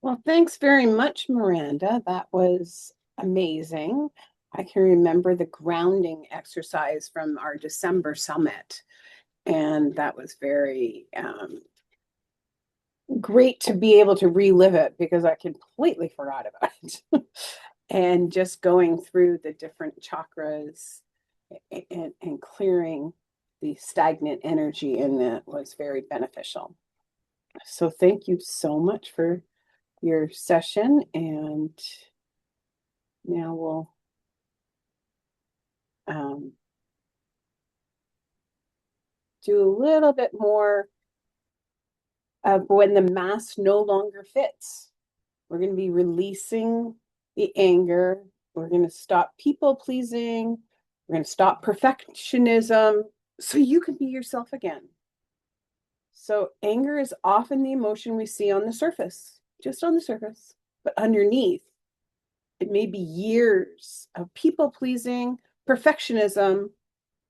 Well, thanks very much, Miranda. That was amazing. I can remember the grounding exercise from our December summit, and that was very great to be able to relive it because I completely forgot about it. And just going through the different chakras and clearing the stagnant energy in that was very beneficial. So, thank you so much for your session, and now we'll um, do a little bit more of when the mask no longer fits. We're going to be releasing the anger. We're going to stop people pleasing. We're going to stop perfectionism so you can be yourself again. So, anger is often the emotion we see on the surface, just on the surface, but underneath, it may be years of people pleasing, perfectionism,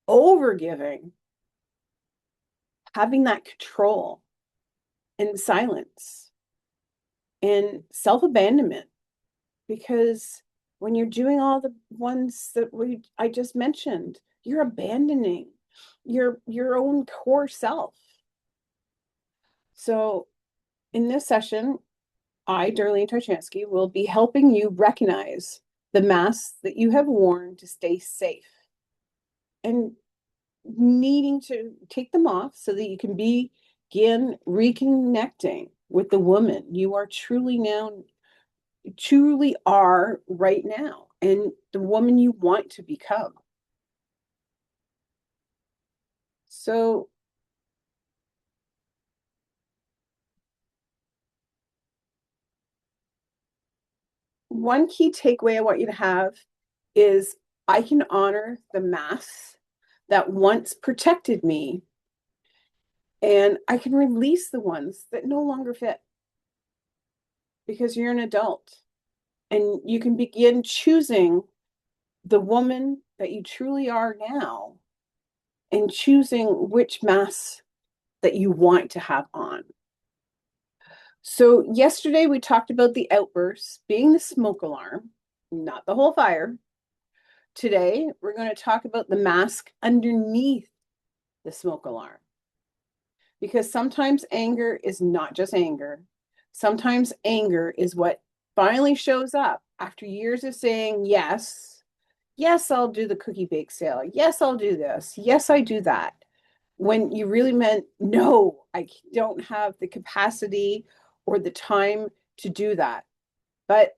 overgiving, having that control and silence and self-abandonment, because when you're doing all the ones that I just mentioned, you're abandoning your own core self. So in this session, I, Darlene Tychansky, will be helping you recognize the masks that you have worn to stay safe and needing to take them off so that you can begin reconnecting with the woman you are truly are right now, and the woman you want to become. So one key takeaway I want you to have is I can honor the masks that once protected me, and I can release the ones that no longer fit because you're an adult and you can begin choosing the woman that you truly are now and choosing which mask that you want to have on. So, yesterday we talked about the outbursts being the smoke alarm, not the whole fire. Today, we're going to talk about the mask underneath the smoke alarm. Because sometimes anger is not just anger. Sometimes anger is what finally shows up after years of saying, yes, yes, I'll do the cookie bake sale. Yes, I'll do this. Yes, I do that. When you really meant, no, I don't have the capacity or the time to do that. But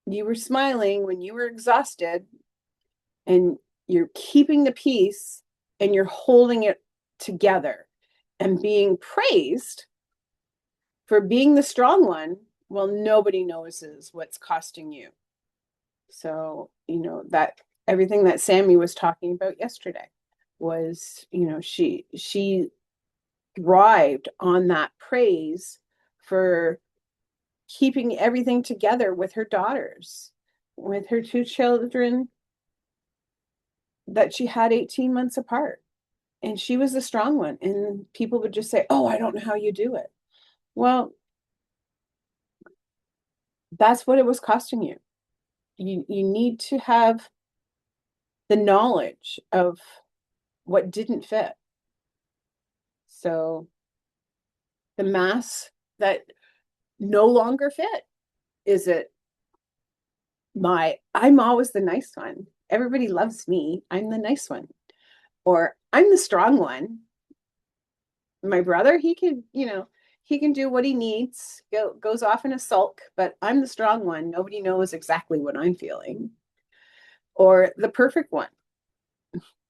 you were smiling when you were exhausted, and you're keeping the peace and you're holding it together and being praised for being the strong one. Well, nobody notices what's costing you. So, that everything that Sammy was talking about yesterday was, she thrived on that praise for keeping everything together with her daughters, with her two children that she had 18 months apart. And she was the strong one. And people would just say, oh, I don't know how you do it. Well, that's what it was costing you. You need to have the knowledge of what didn't fit. So the masks that no longer fit, is it I'm always the nice one. Everybody loves me. I'm the nice one. Or I'm the strong one. My brother, he can do what he needs, goes off in a sulk, but I'm the strong one. Nobody knows exactly what I'm feeling. Or the perfect one.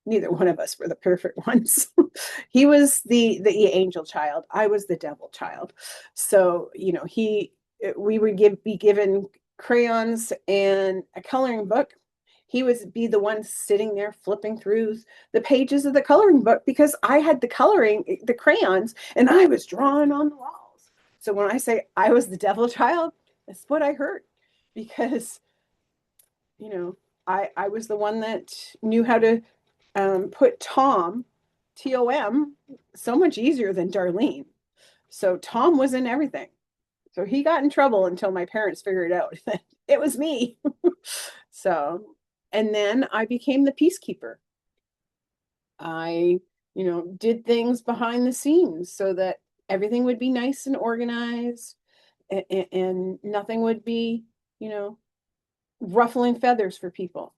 Neither one of us were the perfect ones. He was the angel child. I was the devil child. So, we would be given crayons and a coloring book. He would be the one sitting there flipping through the pages of the coloring book because I had the crayons, and I was drawing on the walls. So when I say I was the devil child, that's what I heard, because, you know, I was the one that knew how to put Tom, so much easier than Darlene. So Tom was in everything. So he got in trouble until my parents figured out that it was me. So, and then I became the peacekeeper. I, did things behind the scenes so that everything would be nice and organized, and nothing would be, you know, ruffling feathers for people.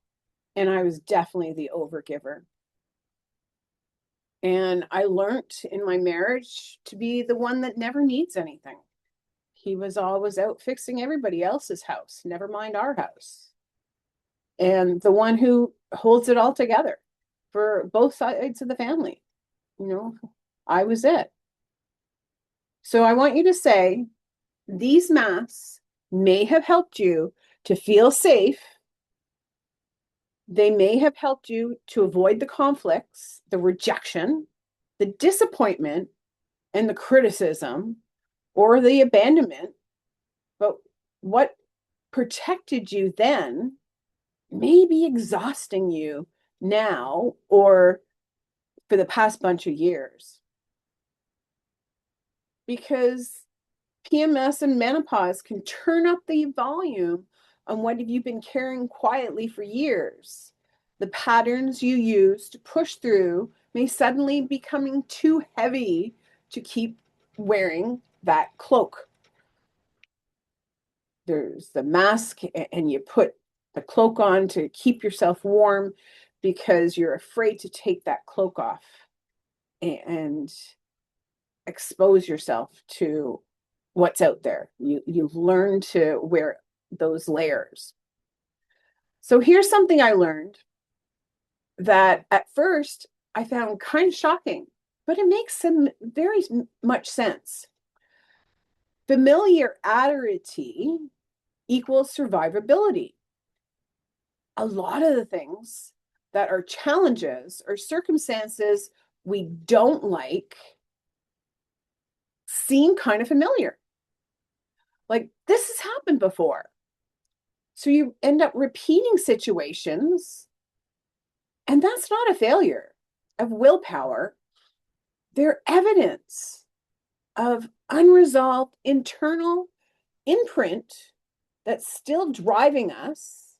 And I was definitely the overgiver. And I learned in my marriage to be the one that never needs anything. He was always out fixing everybody else's house, never mind our house. And the one who holds it all together for both sides of the family. I was it. So I want you to say these masks may have helped you to feel safe. They may have helped you to avoid the conflicts, the rejection, the disappointment, and the criticism or the abandonment. But what protected you then may be exhausting you now or for the past bunch of years. Because PMS and menopause can turn up the volume on what have you been carrying quietly for years. The patterns you use to push through may suddenly be becoming too heavy to keep wearing that cloak. There's the mask, and you put the cloak on to keep yourself warm because you're afraid to take that cloak off and expose yourself to what's out there. You've learned to wear those layers. So here's something I learned that at first I found kind of shocking, but it makes some very much sense. Familiarity equals survivability. A lot of the things that are challenges or circumstances we don't like seem kind of familiar. Like, this has happened before. So you end up repeating situations, and that's not a failure of willpower. They're evidence of unresolved internal imprint that's still driving us.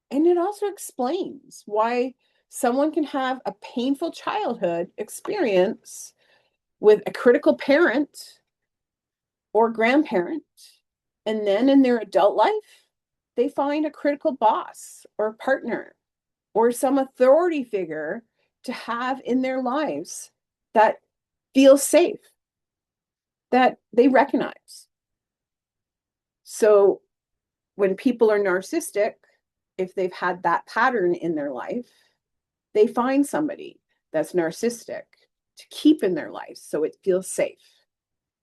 And it also explains why someone can have a painful childhood experience with a critical parent or grandparent, and then in their adult life, they find a critical boss or partner or some authority figure to have in their lives that feels safe, that they recognize. So when people are narcissistic, if they've had that pattern in their life, they find somebody that's narcissistic to keep in their life so it feels safe.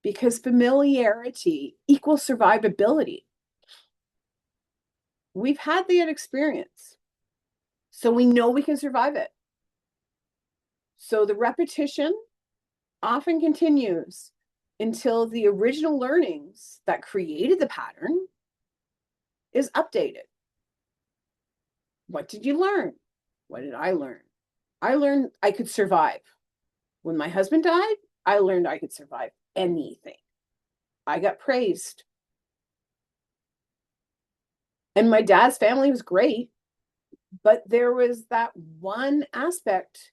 Because familiarity equals survivability. We've had that experience, so we know we can survive it. So the repetition often continues until the original learnings that created the pattern is updated. What did you learn? What did I learn? I learned I could survive. When my husband died, I learned I could survive anything. I got praised. And my dad's family was great, but there was that one aspect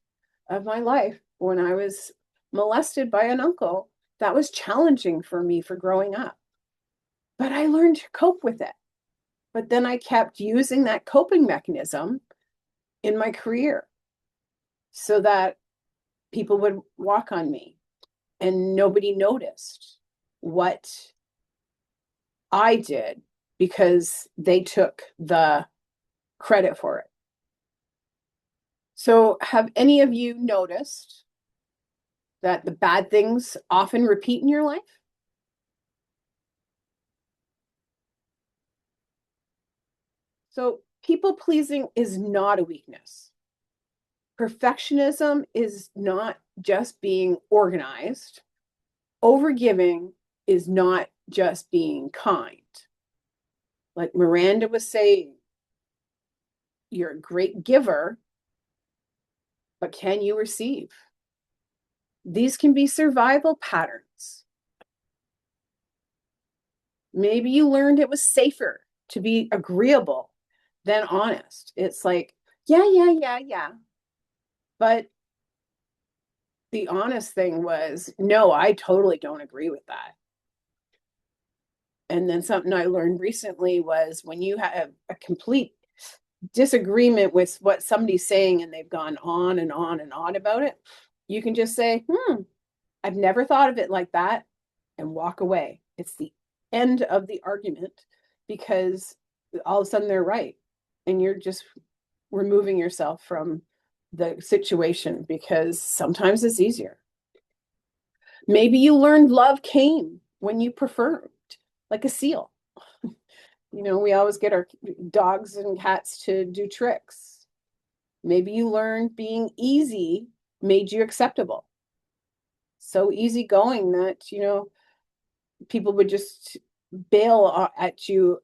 of my life when I was molested by an uncle that was challenging for me for growing up. But I learned to cope with it. But then I kept using that coping mechanism in my career so that people would walk on me and nobody noticed what I did because they took the credit for it. So, have any of you noticed that the bad things often repeat in your life? So, people pleasing is not a weakness. Perfectionism is not just being organized. Overgiving is not just being kind. Like Miranda was saying, you're a great giver, but can you receive? These can be survival patterns. Maybe you learned it was safer to be agreeable than honest. It's like, yeah. But the honest thing was, no, I totally don't agree with that. And then something I learned recently was when you have a complete disagreement with what somebody's saying and they've gone on and on and on about it, you can just say, I've never thought of it like that, and walk away. It's the end of the argument because all of a sudden they're right. And you're just removing yourself from the situation because sometimes it's easier. Maybe you learned love came when you preferred, like a seal. We always get our dogs and cats to do tricks. Maybe you learned being easy made you acceptable. So easygoing that, people would just bail at you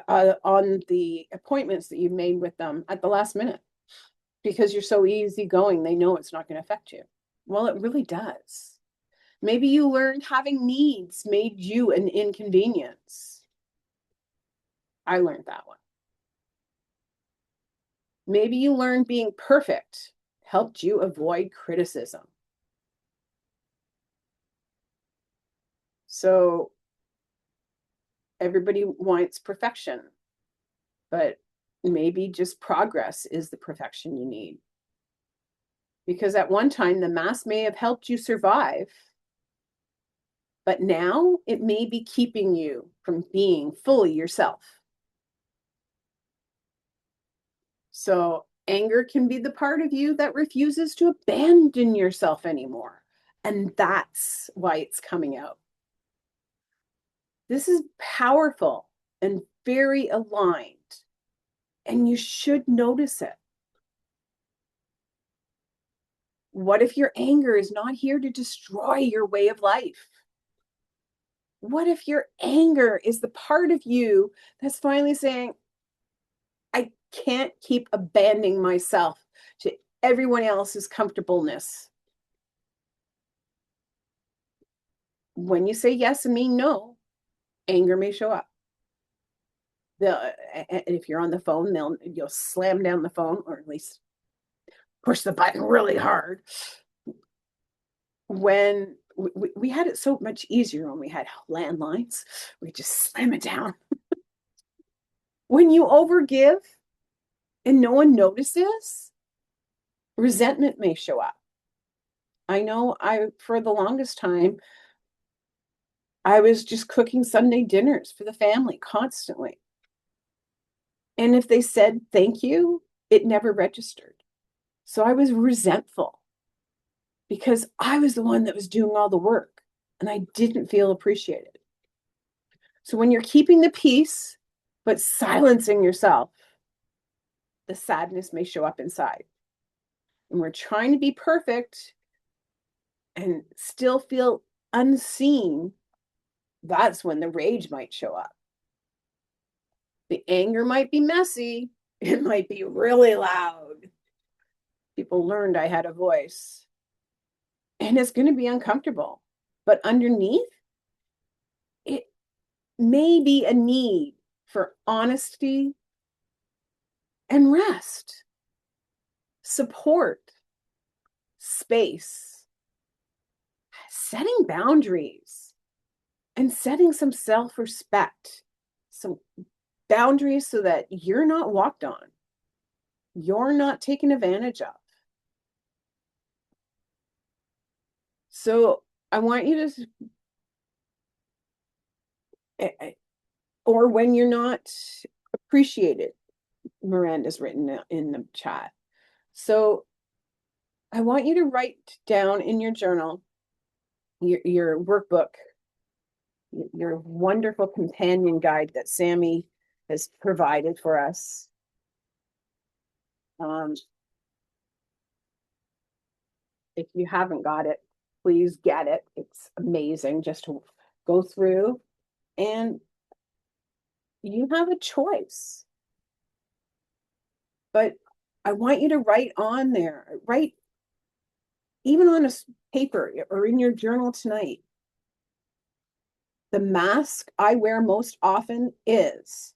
on the appointments that you've made with them at the last minute because you're so easygoing. They know it's not going to affect you. Well, it really does. Maybe you learned having needs made you an inconvenience. I learned that one. Maybe you learned being perfect helped you avoid criticism. So everybody wants perfection, but maybe just progress is the perfection you need. Because at one time, the mask may have helped you survive, but now it may be keeping you from being fully yourself. So anger can be the part of you that refuses to abandon yourself anymore. And that's why it's coming out. This is powerful and very aligned, and you should notice it. What if your anger is not here to destroy your way of life? What if your anger is the part of you that's finally saying, I can't keep abandoning myself to everyone else's comfortableness? When you say yes and mean no, anger may show up. If you're on the phone, you'll slam down the phone, or at least push the button really hard. When we had it so much easier when we had landlines, we just slam it down. When you overgive and no one notices, resentment may show up. I know for the longest time, I was just cooking Sunday dinners for the family constantly. And if they said thank you, it never registered. So I was resentful because I was the one that was doing all the work and I didn't feel appreciated. So when you're keeping the peace, but silencing yourself, the sadness may show up inside. And we're trying to be perfect and still feel unseen. That's when the rage might show up. The anger might be messy. It might be really loud. People learned I had a voice. And it's going to be uncomfortable. But underneath, it may be a need for honesty and rest, support, space, setting boundaries, and setting some self-respect, some boundaries so that you're not walked on, you're not taken advantage of. So I want you to, or when you're not appreciated, Miranda's written in the chat. So I want you to write down in your journal, your workbook, your wonderful companion guide that Sammy has provided for us. If you haven't got it, please get it. It's amazing just to go through, and you have a choice. But I want you to write on there, write even on a paper or in your journal tonight. The mask I wear most often is,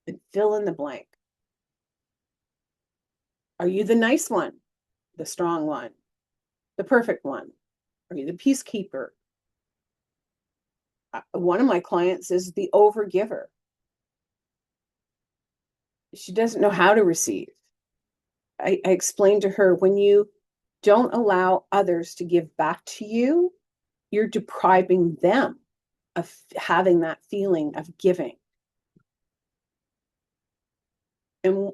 and fill in the blank. Are you the nice one, the strong one, the perfect one? Are you the peacekeeper? One of my clients is the overgiver. She doesn't know how to receive. I explained to her, when you don't allow others to give back to you, you're depriving them of having that feeling of giving. And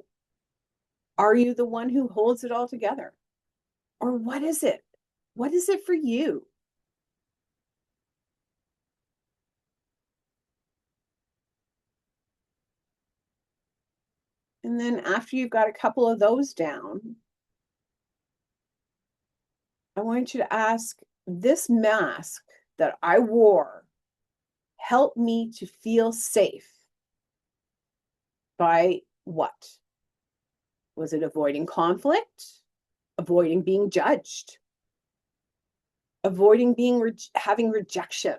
are you the one who holds it all together? Or what is it? What is it for you? And then after you've got a couple of those down, I want you to ask, this mask that I wore helped me to feel safe by what? Was it avoiding conflict? Avoiding being judged? Avoiding having rejection?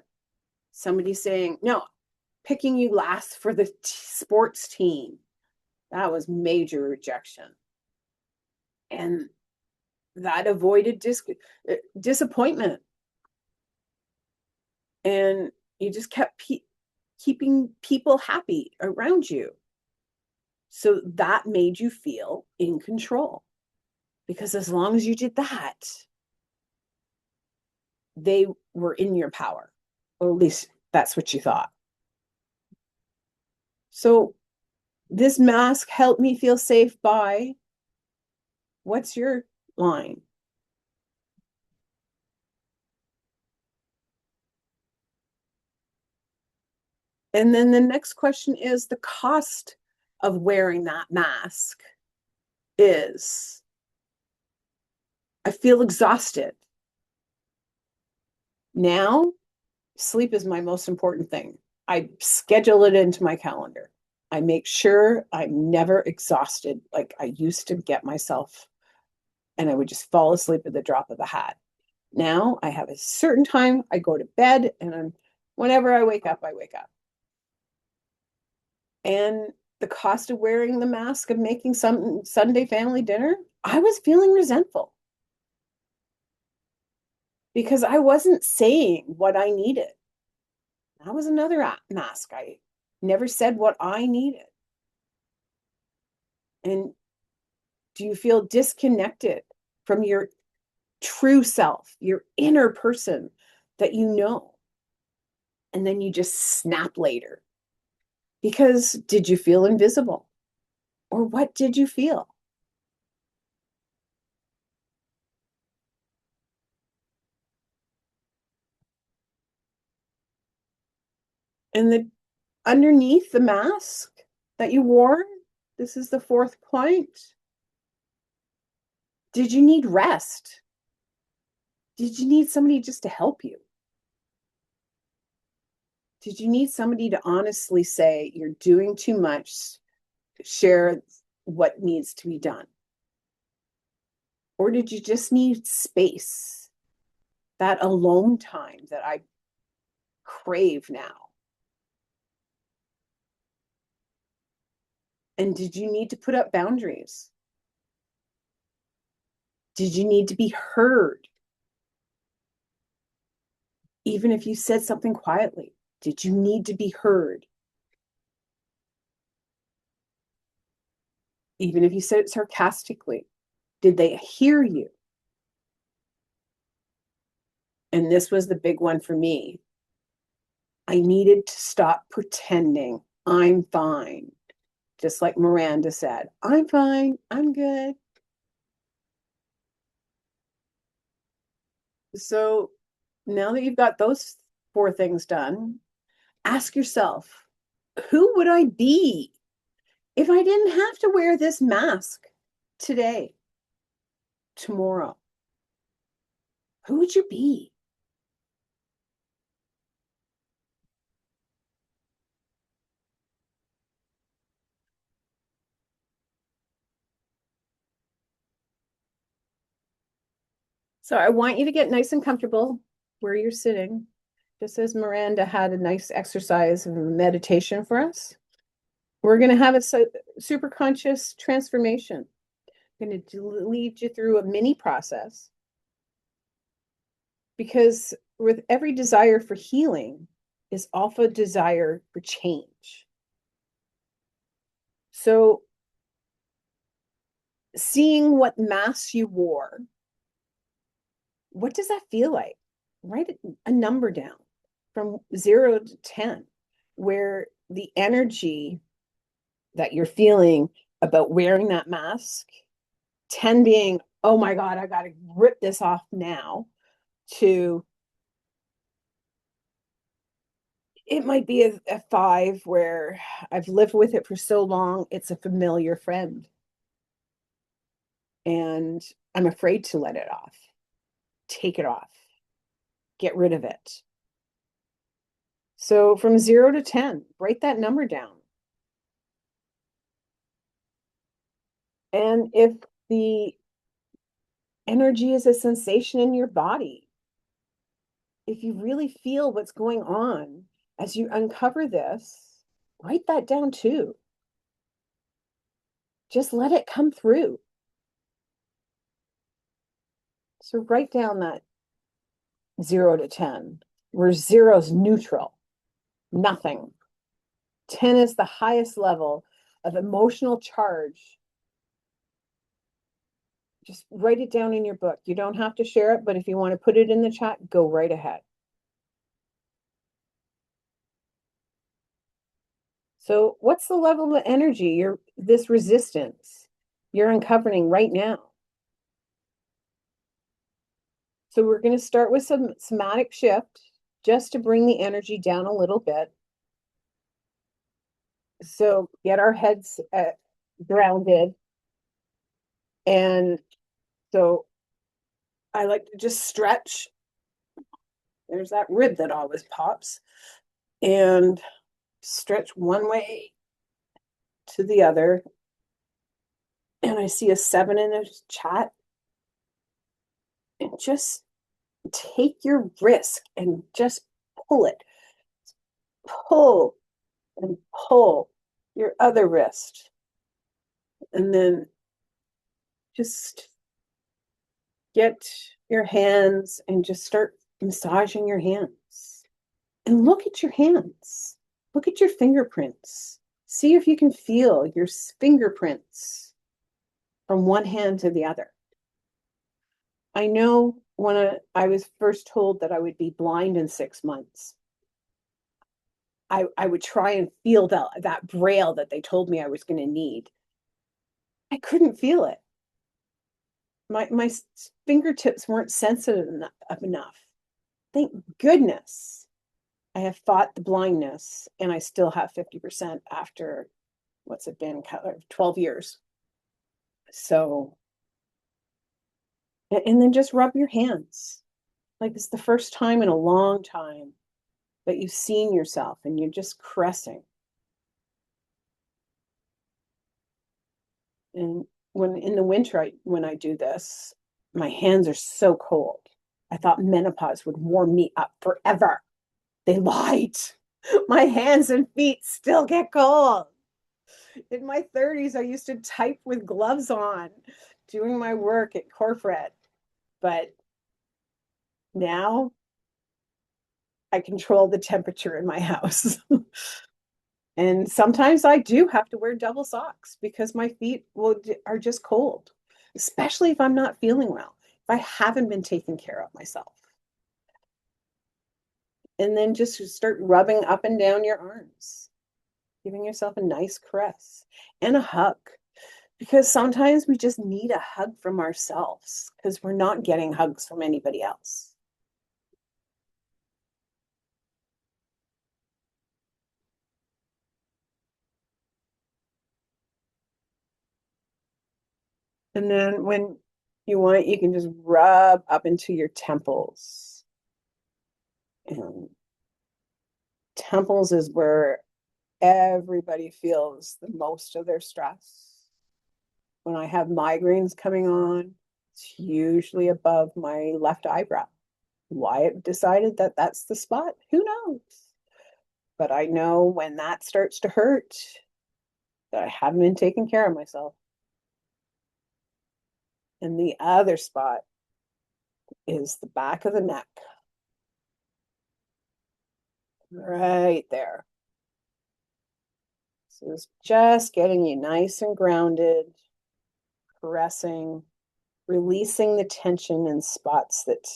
Somebody saying, no, picking you last for the sports team. That was major rejection. And that avoided disappointment. And you just kept keeping people happy around you. So that made you feel in control. Because as long as you did that, they were in your power. Or at least that's what you thought. So this mask helped me feel safe by, what's your line? And then the next question is, the cost of wearing that mask is, I feel exhausted. Now, sleep is my most important thing. I schedule it into my calendar. I make sure I'm never exhausted like I used to get myself, and I would just fall asleep at the drop of a hat. Now I have a certain time I go to bed, and whenever I wake up, I wake up. And the cost of wearing the mask of making some Sunday family dinner, I was feeling resentful because I wasn't saying what I needed. That was another mask. I never said what I needed. And do you feel disconnected from your true self, your inner person that you know? And then you just snap later. Because did you feel invisible? Or what did you feel? And the underneath the mask that you wore, this is the fourth point. Did you need rest? Did you need somebody just to help you? Did you need somebody to honestly say, you're doing too much, share what needs to be done? Or did you just need space, that alone time that I crave now? And did you need to put up boundaries? Did you need to be heard? Even if you said something quietly, did you need to be heard? Even if you said it sarcastically, did they hear you? And this was the big one for me. I needed to stop pretending I'm fine. Just like Miranda said, I'm fine, I'm good. So now that you've got those four things done, ask yourself, who would I be if I didn't have to wear this mask today, tomorrow? Who would you be? So I want you to get nice and comfortable where you're sitting. just as Miranda had a nice exercise of meditation for us, we're going to have a super conscious transformation. I'm going to lead you through a mini process because with every desire for healing is also a desire for change. So seeing what mask you wore, what does that feel like? Write a number down from 0 to 10, where the energy that you're feeling about wearing that mask, 10 being, oh my God, I got to rip this off now, to it might be a 5 where I've lived with it for so long, it's a familiar friend. And I'm afraid to let it off, take it off, get rid of it. So from 0 to 10, write that number down. And if the energy is a sensation in your body, if you really feel what's going on as you uncover this, write that down too. Just let it come through. So write down that 0 to 10, where 0 is neutral, nothing. 10 is the highest level of emotional charge. Just write it down in your book. You don't have to share it, but if you want to put it in the chat, go right ahead. So what's the level of energy this resistance you're uncovering right now? So we're going to start with some somatic shift just to bring the energy down a little bit. So get our heads grounded. And so I like to just stretch. There's that rib that always pops. And stretch one way to the other. And I see a 7 in the chat. And just take your risk and just pull it. Pull and pull your other wrist. And then just get your hands and just start massaging your hands. And look at your hands. Look at your fingerprints. See if you can feel your fingerprints from one hand to the other. I know when I was first told that I would be blind in 6 months, I would try and feel that braille that they told me I was going to need. I couldn't feel it. My fingertips weren't sensitive enough. Thank goodness I have fought the blindness, and I still have 50% after, what's it been, 12 years. So, and then just rub your hands. Like it's the first time in a long time that you've seen yourself and you're just caressing. And when in the winter, when I do this, my hands are so cold. I thought menopause would warm me up forever. They lied. My hands and feet still get cold. In my 30s, I used to type with gloves on, doing my work at corporate. But now I control the temperature in my house. And sometimes I do have to wear double socks because my feet are just cold, especially if I'm not feeling well, if I haven't been taking care of myself. And then just start rubbing up and down your arms, giving yourself a nice caress and a hug. Because sometimes we just need a hug from ourselves because we're not getting hugs from anybody else. And then when you want, you can just rub up into your temples. And temples is where everybody feels the most of their stress. When I have migraines coming on, it's usually above my left eyebrow. Why it decided that that's the spot, who knows? But I know when that starts to hurt, that I haven't been taking care of myself. And the other spot is the back of the neck, right there. So it's just getting you nice and grounded, caressing, releasing the tension in spots that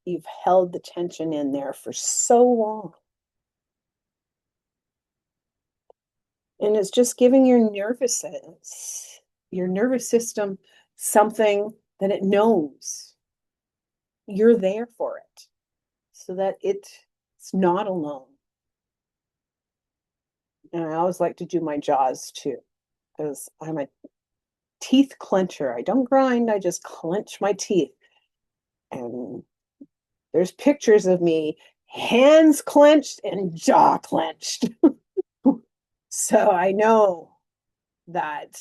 you've held the tension in there for so long. And it's just giving your nervous system something that it knows you're there for it so that it's not alone. And I always like to do my jaws too, because I'm a teeth clencher. I don't grind, I just clench my teeth. And there's pictures of me, hands clenched and jaw clenched. So I know that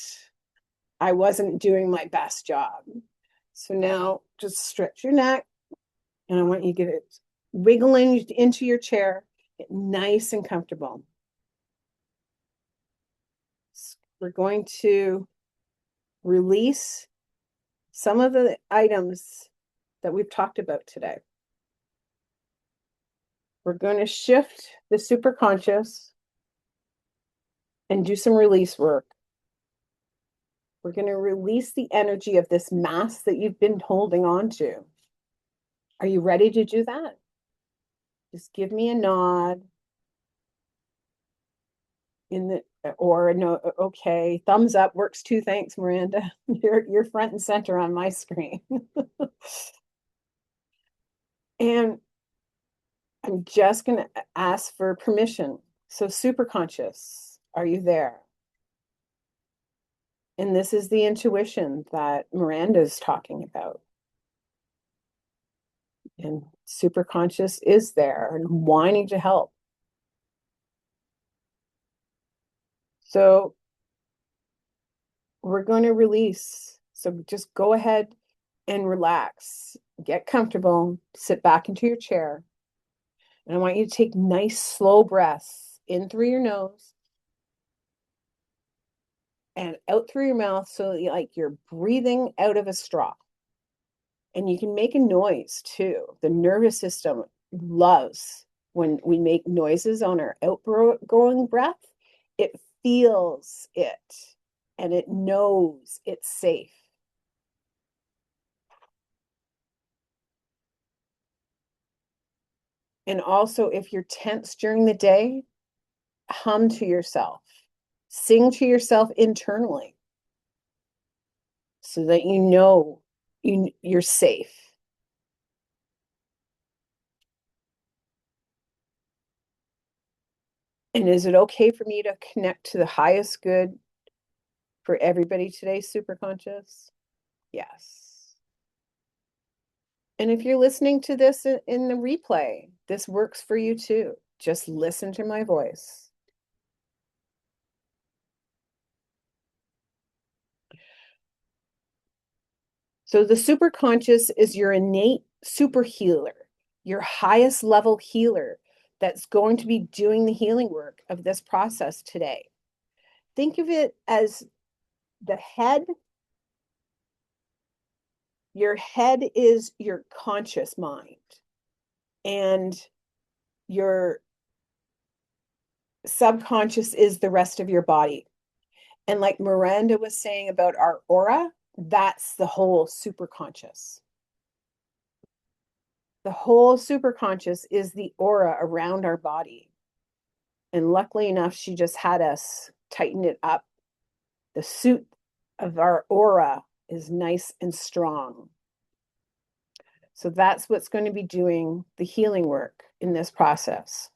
I wasn't doing my best job. So now just stretch your neck, and I want you to get it wiggling into your chair, get nice and comfortable. We're going to release some of the items that we've talked about today. We're going to shift the superconscious and do some release work. We're going to release the energy of this mass that you've been holding on to. Are you ready to do that? Just give me a nod or no, okay, thumbs up works too. Thanks, Miranda. You're front and center on my screen. And I'm just going to ask for permission. So, superconscious, are you there? And this is the intuition that Miranda's talking about. And superconscious is there and wanting to help. So, we're going to release. So, just go ahead and relax. Get comfortable, sit back into your chair. And I want you to take nice, slow breaths in through your nose and out through your mouth. So like you're breathing out of a straw. And you can make a noise too. The nervous system loves when we make noises on our outgoing breath. It feels it and it knows it's safe. And also, if you're tense during the day, hum to yourself, sing to yourself internally so that you know you're safe. And is it okay for me to connect to the highest good for everybody today, super conscious? Yes. And if you're listening to this in the replay, this works for you too. Just listen to my voice. So the superconscious is your innate super healer, your highest level healer that's going to be doing the healing work of this process today. Think of it as the head. Your head is your conscious mind, and your subconscious is the rest of your body. And like Miranda was saying about our aura, that's the whole superconscious. The whole superconscious is the aura around our body. And luckily enough, she just had us tighten it up. The suit of our aura is nice and strong. So that's what's going to be doing the healing work in this process.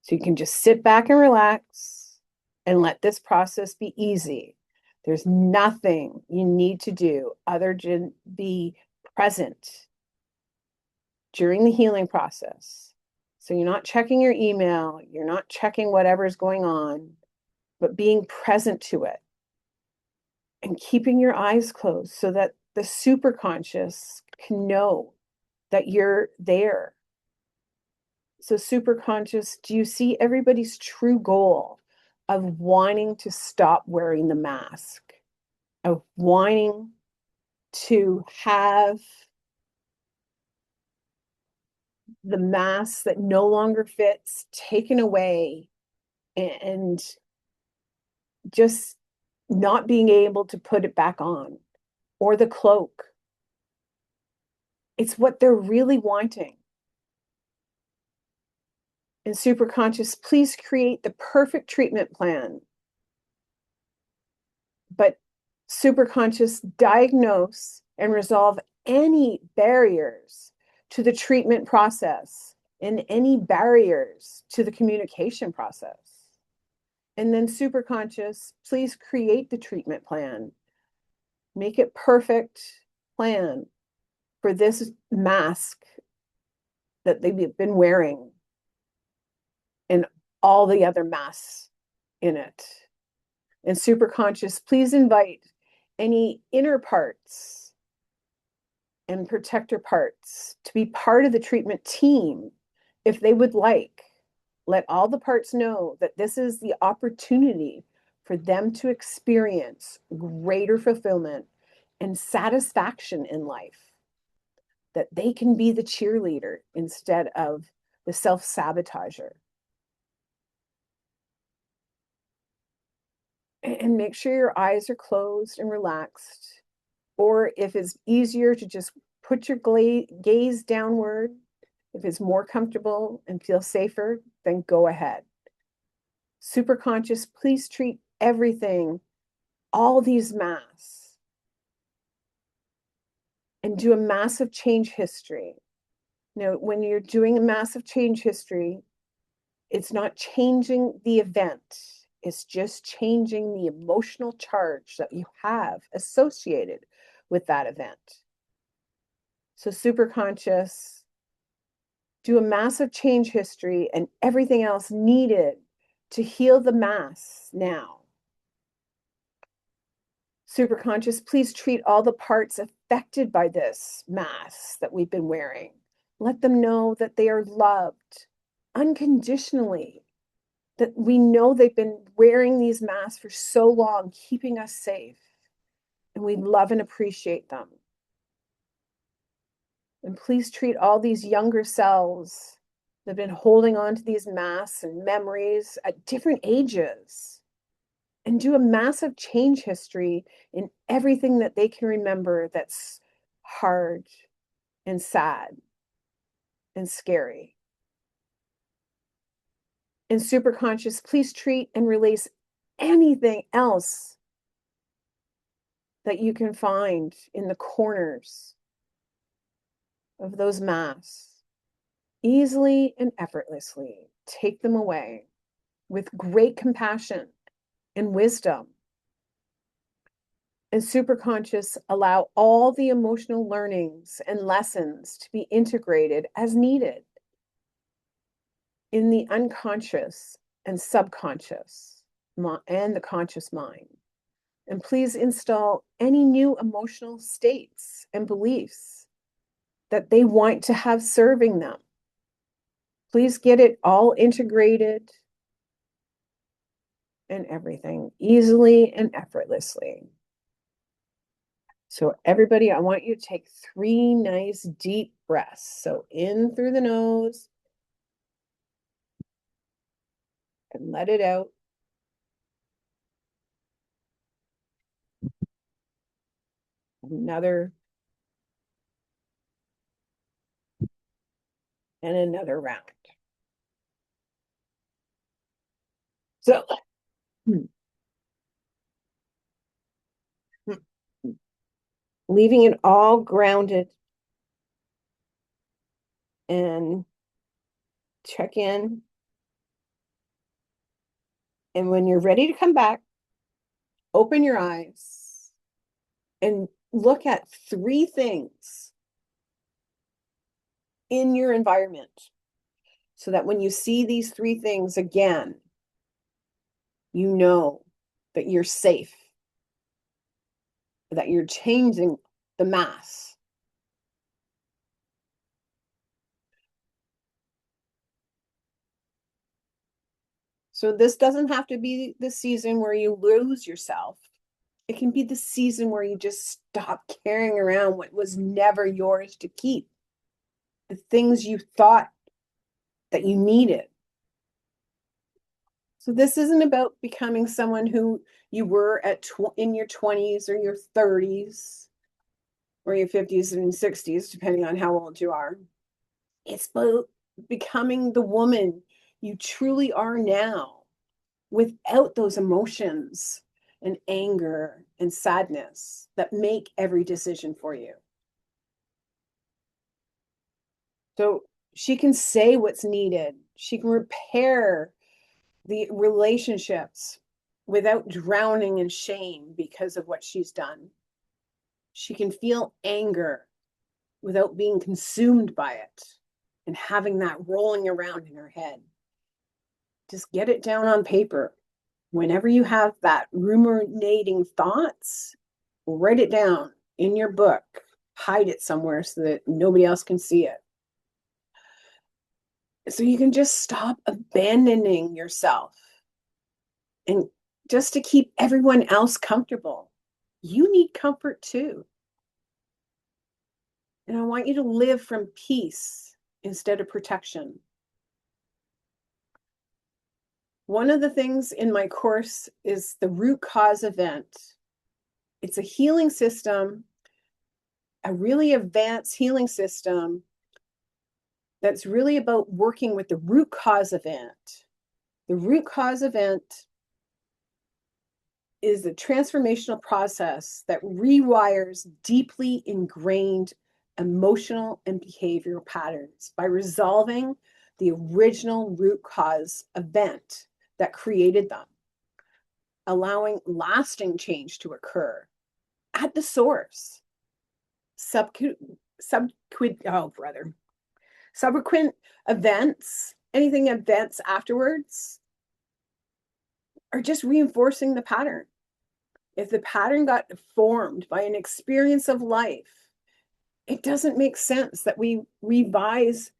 So you can just sit back and relax and let this process be easy. There's nothing you need to do other than be present during the healing process. So you're not checking your email, you're not checking whatever's going on, but being present to it and keeping your eyes closed so that the superconscious can know that you're there. So super conscious, do you see everybody's true goal of wanting to stop wearing the mask, of wanting to have the mask that no longer fits taken away, and just not being able to put it back on, or the cloak? It's what they're really wanting. And super conscious, please create the perfect treatment plan. But super conscious, diagnose and resolve any barriers to the treatment process and any barriers to the communication process. And then super conscious, please create the treatment plan. Make it perfect plan for this mask that they've been wearing and all the other masks in it. And super conscious, please invite any inner parts and protector parts to be part of the treatment team if they would like. Let all the parts know that this is the opportunity for them to experience greater fulfillment and satisfaction in life, that they can be the cheerleader instead of the self-sabotager. And make sure your eyes are closed and relaxed. Or if it's easier to just put your gaze downward, if it's more comfortable and feel safer, then go ahead. Super conscious, please treat everything, all these masks, and do a massive change history. Now, when you're doing a massive change history, it's not changing the event. It's just changing the emotional charge that you have associated with that event. So super conscious, do a massive change history and everything else needed to heal the mass now. Super conscious, please treat all the parts affected by this mass that we've been wearing. Let them know that they are loved unconditionally, that we know they've been wearing these masks for so long, keeping us safe, and we love and appreciate them. And please treat all these younger selves that have been holding on to these masks and memories at different ages, and do a massive change history in everything that they can remember that's hard and sad and scary. And super conscious, please treat and release anything else that you can find in the corners of those masks. Easily and effortlessly take them away with great compassion and wisdom. And super conscious, allow all the emotional learnings and lessons to be integrated as needed in the unconscious and subconscious and the conscious mind. And please install any new emotional states and beliefs that they want to have serving them. Please get it all integrated and everything easily and effortlessly. So everybody, I want you to take 3 nice deep breaths. So in through the nose and let it out. Another and another round. So leaving it all grounded, and check in. And when you're ready to come back, open your eyes and look at 3 things in your environment, so that when you see these 3 things again, you know that you're safe, that you're changing the mass. So this doesn't have to be the season where you lose yourself. It can be the season where you just stop carrying around what was never yours to keep. The things you thought that you needed. So this isn't about becoming someone who you were in your 20s or your 30s or your 50s and 60s, depending on how old you are. It's about becoming the woman you truly are now without those emotions and anger and sadness that make every decision for you. So she can say what's needed. She can repair the relationships without drowning in shame because of what she's done. She can feel anger without being consumed by it and having that rolling around in her head. Just get it down on paper. Whenever you have that ruminating thoughts, write it down in your book, hide it somewhere so that nobody else can see it. So you can just stop abandoning yourself and just to keep everyone else comfortable. You need comfort too. And I want you to live from peace instead of protection. One of the things in my course is the root cause event. It's a healing system, a really advanced healing system that's really about working with the root cause event. The root cause event is a transformational process that rewires deeply ingrained emotional and behavioral patterns by resolving the original root cause event that created them, allowing lasting change to occur at the source. Subsequent events, anything events afterwards, are just reinforcing the pattern. If the pattern got formed by an experience of life, it doesn't make sense that we revise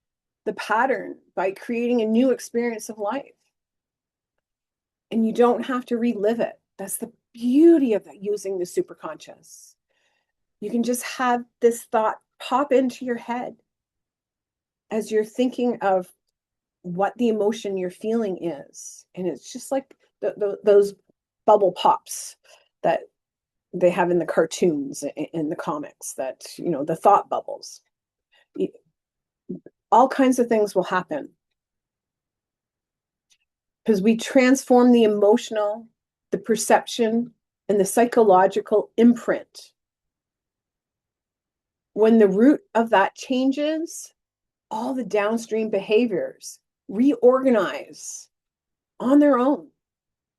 the pattern by creating a new experience of life. And you don't have to relive it. That's the beauty of using the superconscious. You can just have this thought pop into your head as you're thinking of what the emotion you're feeling is. And it's just like those bubble pops that they have in the cartoons, in the comics, that, the thought bubbles. All kinds of things will happen because we transform the emotional, the perception, and the psychological imprint. When the root of that changes, all the downstream behaviors reorganize on their own.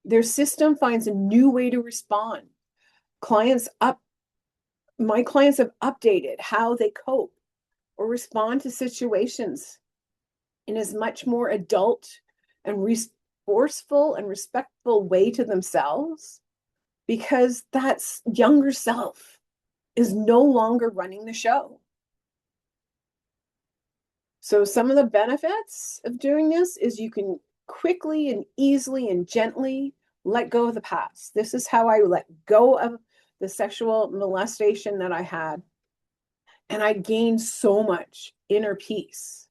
Their system finds a new way to respond. My clients have updated how they cope or respond to situations in as much more adult and resourceful and respectful way to themselves, because that younger self is no longer running the show. So some of the benefits of doing this is you can quickly and easily and gently let go of the past. This is how I let go of the sexual molestation that I had. And I gained so much inner peace.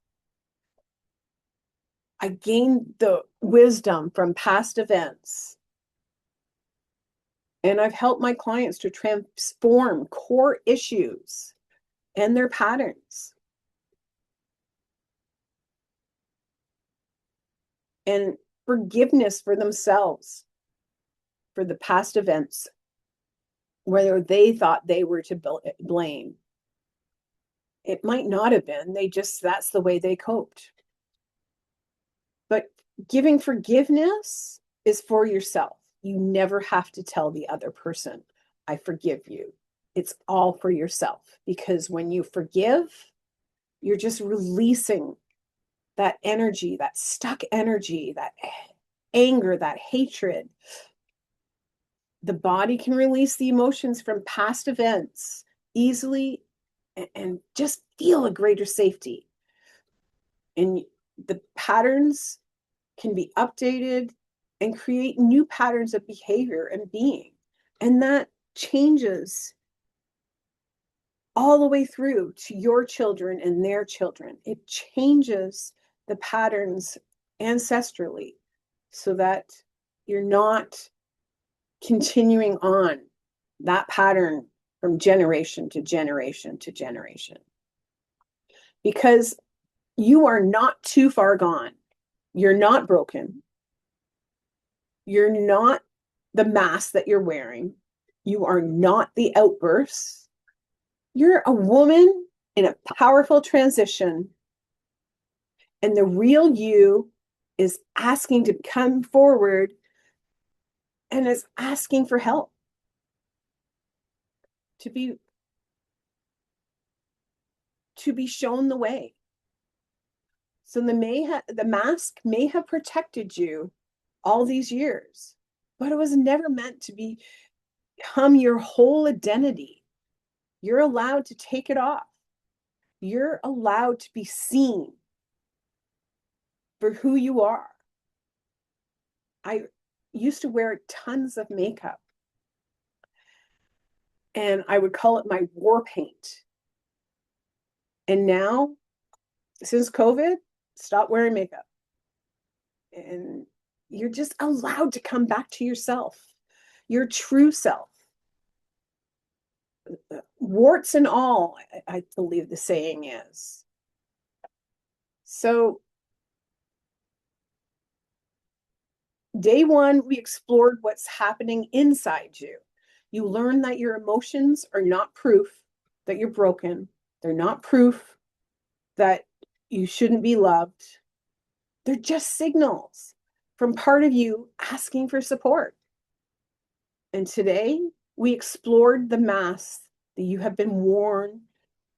I gained the wisdom from past events. And I've helped my clients to transform core issues and their patterns. And forgiveness for themselves for the past events where they thought they were to blame. It might not have been. That's the way they coped. But giving forgiveness is for yourself. You never have to tell the other person, I forgive you. It's all for yourself, because when you forgive, you're just releasing that energy, that stuck energy, that anger, that hatred. The body can release the emotions from past events easily and just feel a greater safety. And the patterns can be updated and create new patterns of behavior and being. And that changes all the way through to your children and their children. It changes the patterns ancestrally so that you're not continuing on that pattern from generation to generation to generation. Because you are not too far gone. You're not broken. You're not the mask that you're wearing. You are not the outbursts. You're a woman in a powerful transition. And the real you is asking to come forward and is asking for help to be shown the way. So the mask may have protected you all these years, but it was never meant to become your whole identity. You're allowed to take it off. You're allowed to be seen for who you are. I used to wear tons of makeup, and I would call it my war paint. And now, since COVID, stop wearing makeup. And you're just allowed to come back to yourself, your true self. Warts and all, I believe the saying is. So, day one, we explored what's happening inside you. You learn that your emotions are not proof that you're broken. They're not proof that you shouldn't be loved. They're just signals from part of you asking for support. And today, we explored the masks that you have been worn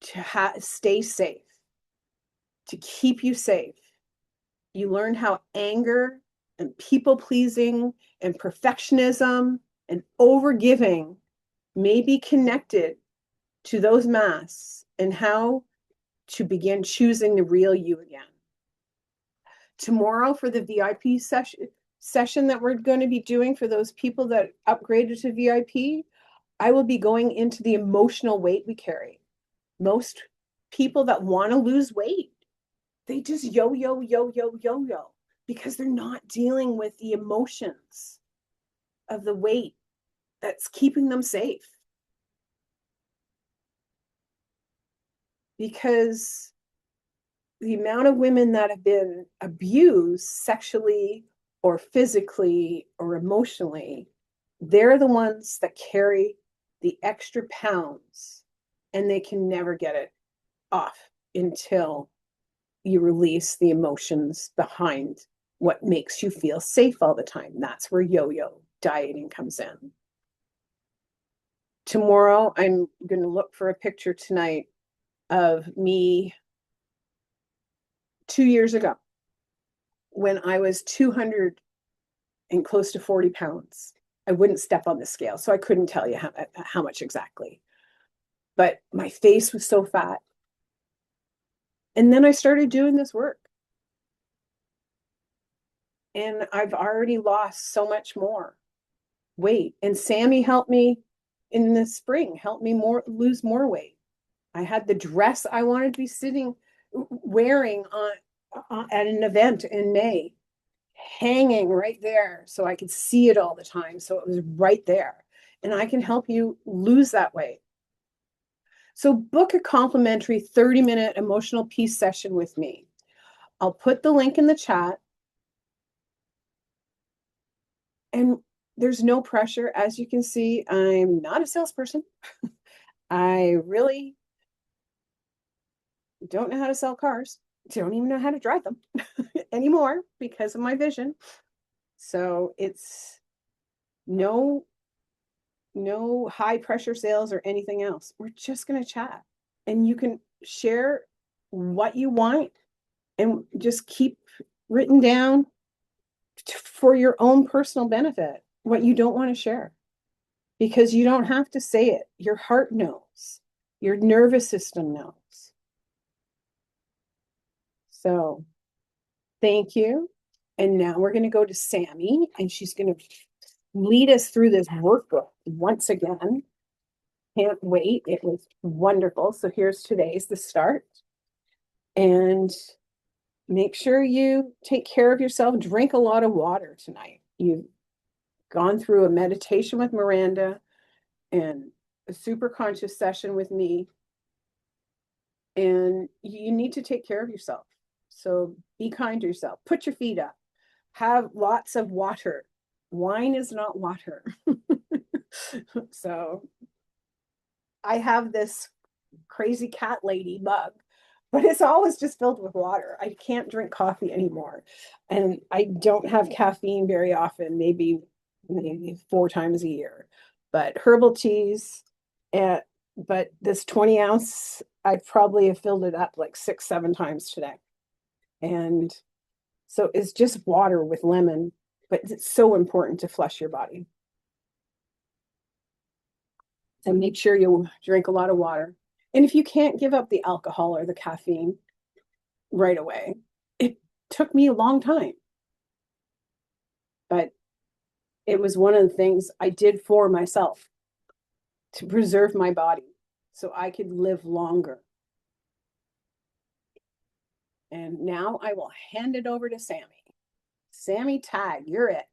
to stay safe, to keep you safe. You learned how anger and people pleasing and perfectionism and overgiving may be connected to those masks, and how to begin choosing the real you again. Tomorrow, for the VIP session that we're going to be doing for those people that upgraded to VIP, I will be going into the emotional weight we carry. Most people that want to lose weight, they just yo because they're not dealing with the emotions of the weight that's keeping them safe. Because the amount of women that have been abused sexually or physically or emotionally, they're the ones that carry the extra pounds, and they can never get it off until you release the emotions behind what makes you feel safe all the time. That's where yo-yo dieting comes in. Tomorrow, I'm going to look for a picture tonight of me 2 years ago when I was 200 and close to 40 pounds. I wouldn't step on the scale, so I couldn't tell you how much exactly. But my face was so fat. And then I started doing this work. And I've already lost so much more weight. And Sammy helped me in the spring, helped me lose more weight. I had the dress I wanted to be wearing at an event in May, hanging right there so I could see it all the time. So it was right there. And I can help you lose that weight. So book a complimentary 30-minute emotional peace session with me. I'll put the link in the chat. And there's no pressure. As you can see, I'm not a salesperson. I really don't know how to sell cars. Don't even know how to drive them anymore because of my vision. So it's no high pressure sales or anything else. We're just going to chat, and you can share what you want and just keep written down for your own personal benefit what you don't want to share, because you don't have to say it. Your heart knows, your nervous system knows. So thank you. And now we're going to go to Sammy, and she's going to lead us through this workbook once again. Can't wait. It was wonderful. So here's today's the start. And make sure you take care of yourself. Drink a lot of water tonight. You've gone through a meditation with Miranda and a super conscious session with me. And you need to take care of yourself. So be kind to yourself. Put your feet up. Have lots of water. Wine is not water. So I have this crazy cat lady mug, but it's always just filled with water. I can't drink coffee anymore. And I don't have caffeine very often, maybe 4 times a year. But herbal teas, but this 20 ounce, I probably have filled it up like 6, 7 times today. And so it's just water with lemon, but it's so important to flush your body. And make sure you drink a lot of water. And if you can't give up the alcohol or the caffeine right away, it took me a long time. But it was one of the things I did for myself to preserve my body so I could live longer. And now I will hand it over to Sammy. Sammy Tag, you're it.